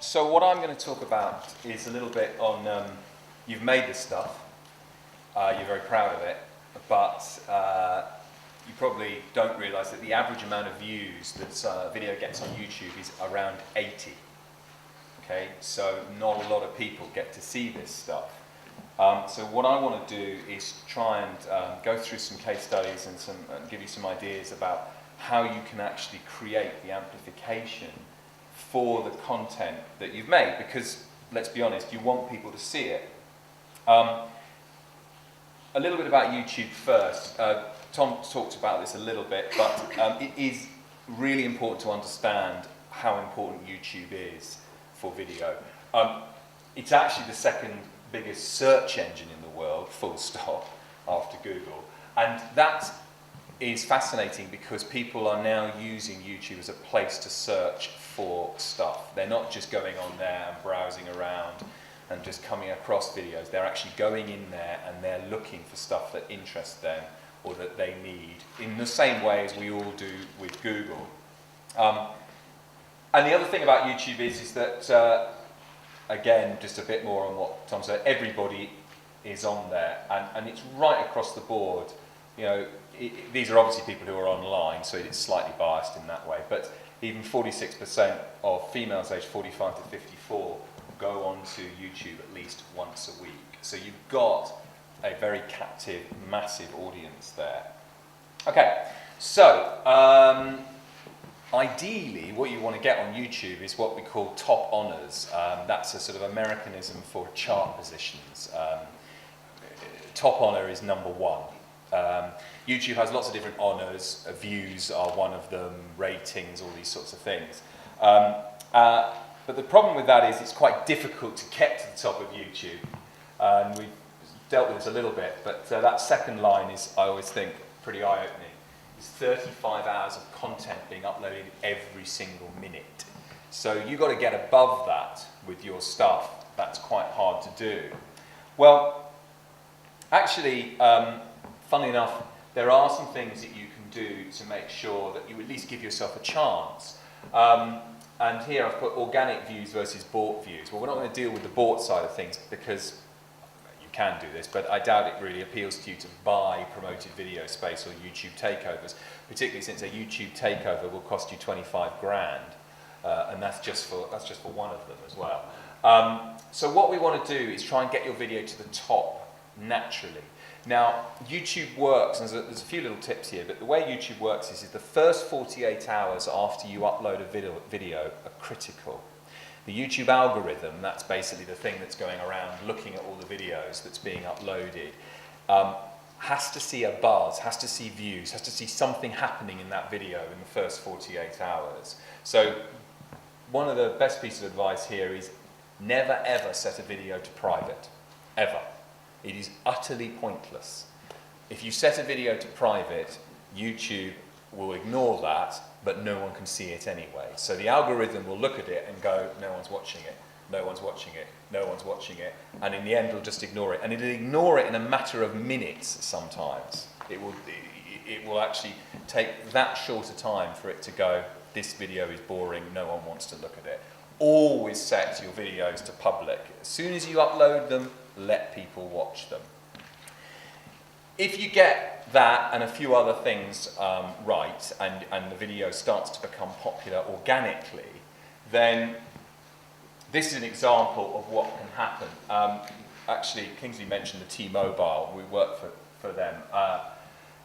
So what I'm going to talk about is a little bit on, you've made this stuff, you're very proud of it, but you probably don't realise that the average amount of views that a video gets on YouTube is around 80. Okay, so not a lot of people get to see this stuff. So what I want to do is try and go through some case studies and give you some ideas about how you can actually create the amplification for the content that you've made, because let's be honest, you want people to see it. A little bit about YouTube first. Tom talked about this a little bit, but it is really important to understand how important YouTube is for video. It's actually the second biggest search engine in the world, full stop, after Google. And that is fascinating because people are now using YouTube as a place to search for stuff. They're not just going on there and browsing around and just coming across videos. They're actually going in there and they're looking for stuff that interests them or that they need, in the same way as we all do with Google. And the other thing about YouTube is that, again, just a bit more on what Tom said, everybody is on there, and it's right across the board. You know, these are obviously people who are online, so it's slightly biased in that way, but even 46% of females aged 45 to 54 go onto YouTube at least once a week. So you've got a very captive, massive audience there. Okay, so ideally what you want to get on YouTube is what we call top honors. That's a sort of Americanism for chart positions. Top honor is #1. YouTube has lots of different honors. Views are one of them, ratings, all these sorts of things. But the problem with that is it's quite difficult to get to the top of YouTube. And we've dealt with this a little bit, but that second line is, I always think, pretty eye-opening. It's 35 hours of content being uploaded every single minute. So you've got to get above that with your stuff. That's quite hard to do. Well, actually, funnily enough, there are some things that you can do to make sure that you at least give yourself a chance. And here I've put organic views versus bought views. Well, we're not going to deal with the bought side of things because you can do this, but I doubt it really appeals to you to buy promoted video space or YouTube takeovers, particularly since a YouTube takeover will cost you 25 grand, and that's just for one of them as well. So what we want to do is try and get your video to the top naturally. Now, YouTube works, and there's a few little tips here, but the way YouTube works is the first 48 hours after you upload a video are critical. The YouTube algorithm, that's basically the thing that's going around looking at all the videos that's being uploaded, has to see a buzz, has to see views, has to see something happening in that video in the first 48 hours. So one of the best pieces of advice here is never ever set a video to private, ever. It is utterly pointless. If you set a video to private, YouTube will ignore that, but no one can see it anyway. So the algorithm will look at it and go, no one's watching it, no one's watching it, no one's watching it, and in the end it'll just ignore it. And it'll ignore it in a matter of minutes sometimes. It will actually take that short a time for it to go, this video is boring, no one wants to look at it. Always set your videos to public. As soon as you upload them, let people watch them. If you get that and a few other things right, and the video starts to become popular organically, then this is an example of what can happen. Actually, Kingsley mentioned the T-Mobile. We work for them.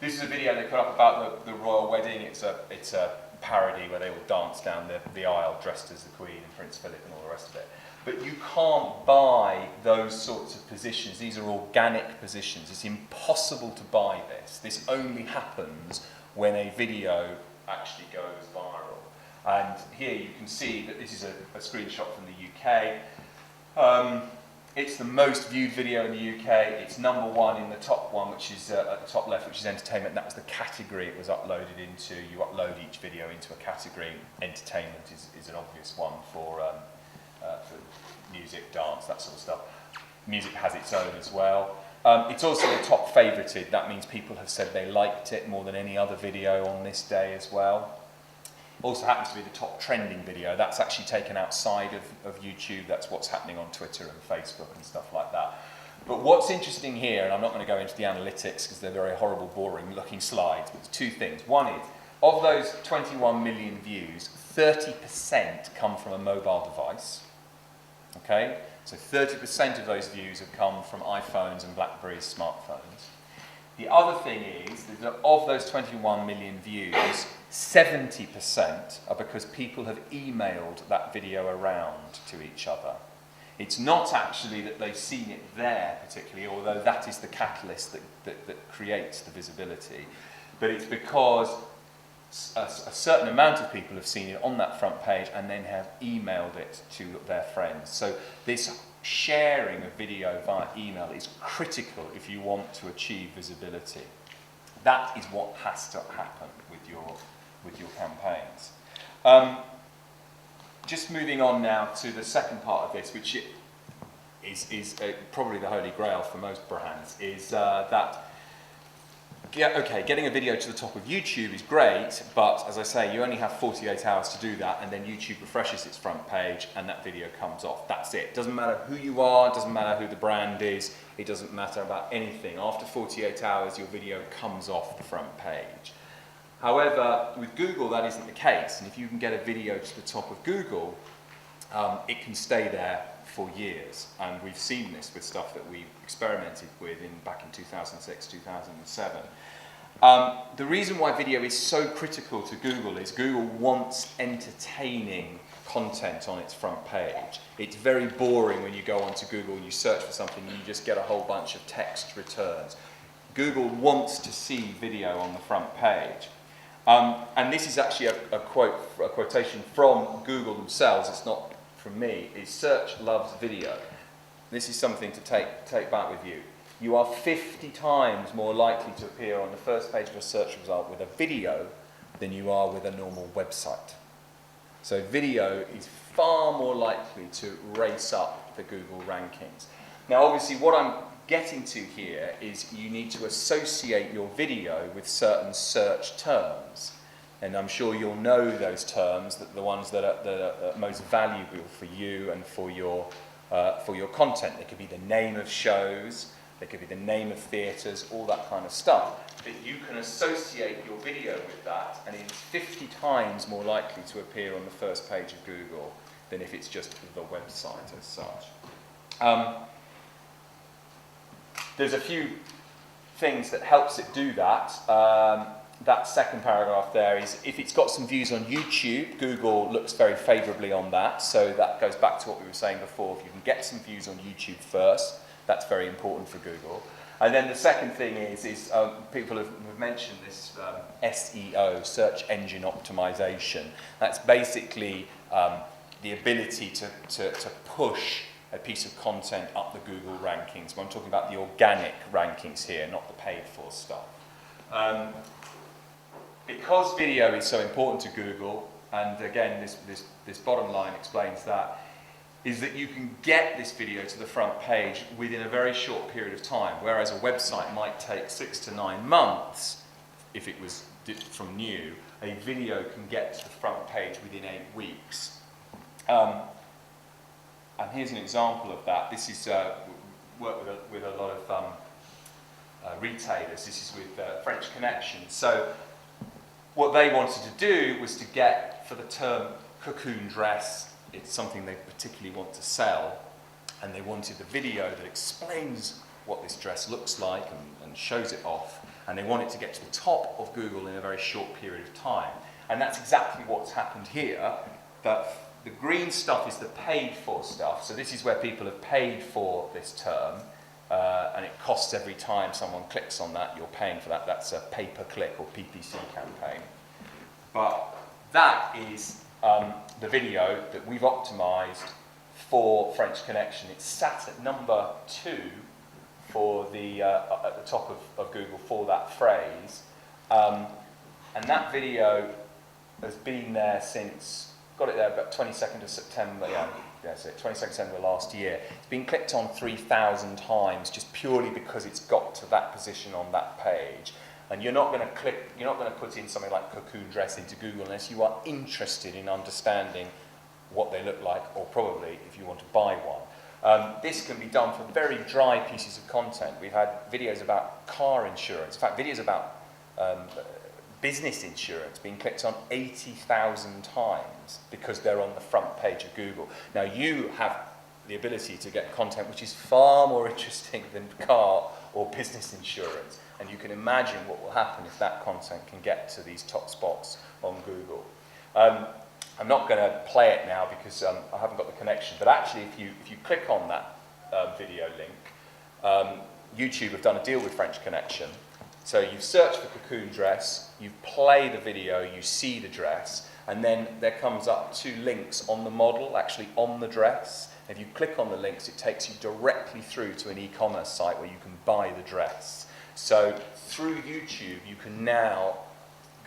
This is a video they put up about the royal wedding. It's a parody where they will dance down the aisle dressed as the Queen and Prince Philip and all the rest of it. But you can't buy those sorts of positions. These are organic positions. It's impossible to buy this. This only happens when a video actually goes viral. And here you can see that this is a screenshot from the UK. It's the most viewed video in the UK. It's #1 in the top one, which is at the top left, which is entertainment. That was the category it was uploaded into. You upload each video into a category. Entertainment is an obvious one for music, dance, that sort of stuff. Music has its own as well. It's also the top favorited. That means people have said they liked it more than any other video on this day as well. also happens to be the top trending video. That's actually taken outside of YouTube. That's what's happening on Twitter and Facebook and stuff like that. But what's interesting here, and I'm not going to go into the analytics because they're very horrible, boring looking slides, but there's two things. One is, of those 21 million views, 30% come from a mobile device. Okay? So 30% of those views have come from iPhones and BlackBerry smartphones. The other thing is that of those 21 million views, 70% are because people have emailed that video around to each other. It's not actually that they've seen it there particularly, although that is the catalyst that creates the visibility, but it's because a certain amount of people have seen it on that front page and then have emailed it to their friends. So this sharing of video via email is critical if you want to achieve visibility. That is what has to happen with your campaigns. Just moving on now to the second part of this, which is probably the holy grail for most brands, is that getting a video to the top of YouTube is great, but as I say, you only have 48 hours to do that, and then YouTube refreshes its front page and that video comes off. That's it. Doesn't matter who you are, doesn't matter who the brand is, it doesn't matter about anything. After 48 hours, your video comes off the front page. However, with Google, that isn't the case, and if you can get a video to the top of Google, it can stay there for years, and we've seen this with stuff that we experimented with back in 2006, 2007. The reason why video is so critical to Google is Google wants entertaining content on its front page. It's very boring when you go onto Google and you search for something and you just get a whole bunch of text returns. Google wants to see video on the front page. And this is actually a quotation from Google themselves. It's not from me. Is search loves video. This is something to take back with you. You are 50 times more likely to appear on the first page of a search result with a video than you are with a normal website. So video is far more likely to race up the Google rankings. Now obviously what I'm getting to here is you need to associate your video with certain search terms, and I'm sure you'll know those terms, the ones that are most valuable for you and for your content. They could be the name of shows, they could be the name of theatres, all that kind of stuff. But you can associate your video with that, and it's 50 times more likely to appear on the first page of Google than if it's just the website as such. There's a few things that helps it do that. That second paragraph there is if it's got some views on YouTube, Google looks very favourably on that. So that goes back to what we were saying before. If you can get some views on YouTube first, that's very important for Google. And then the second thing is people have mentioned this SEO, search engine optimization. That's basically the ability to push a piece of content up the Google rankings. I'm talking about the organic rankings here, not the paid for stuff. Because video is so important to Google, and again this bottom line explains that, is that you can get this video to the front page within a very short period of time, whereas a website might take 6 to 9 months if it was from new. A video can get to the front page within 8 weeks. And here's an example of that. This is work with a lot of retailers. This is with French Connection. So what they wanted to do was to get, for the term cocoon dress, it's something they particularly want to sell, and they wanted a video that explains what this dress looks like and shows it off, and they want it to get to the top of Google in a very short period of time. And that's exactly what's happened here. That the green stuff is the paid for stuff, so this is where people have paid for this term, and it costs every time someone clicks on that, you're paying for that. That's a pay-per-click or PPC campaign. But that is the video that we've optimized for French Connection. It's sat at number 2 for the at the top of Google for that phrase, and that video has been there since, got it there about 22nd of September, that's it, 22nd of September last year. It's been clicked on 3,000 times just purely because it's got to that position on that page. And you're not going to put in something like cocoon dress into Google unless you are interested in understanding what they look like, or probably if you want to buy one. This can be done for very dry pieces of content. We've had videos about car insurance, in fact videos about business insurance being clicked on 80,000 times because they're on the front page of Google. Now you have the ability to get content which is far more interesting than car or business insurance, and you can imagine what will happen if that content can get to these top spots on Google. I'm not going to play it now because I haven't got the connection, but actually if you click on that video link, YouTube have done a deal with French Connection. So you search for cocoon dress, you play the video, you see the dress, and then there comes up 2 links on the model, actually on the dress. If you click on the links, it takes you directly through to an e-commerce site where you can buy the dress. So through YouTube, you can now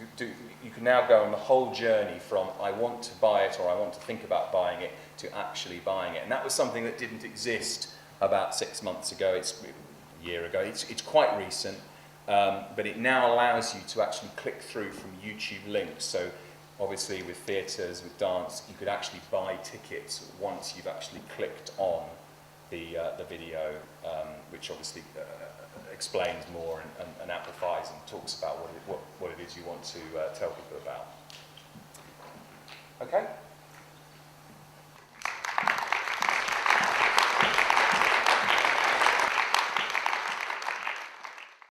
go on the whole journey from I want to buy it or I want to think about buying it to actually buying it. And that was something that didn't exist about 6 months ago. It's a year ago. It's quite recent. But it now allows you to actually click through from YouTube links. So obviously with theatres, with dance, you could actually buy tickets once you've actually clicked on the video, which obviously explains more and amplifies and talks about what it is you want to tell people about. Okay?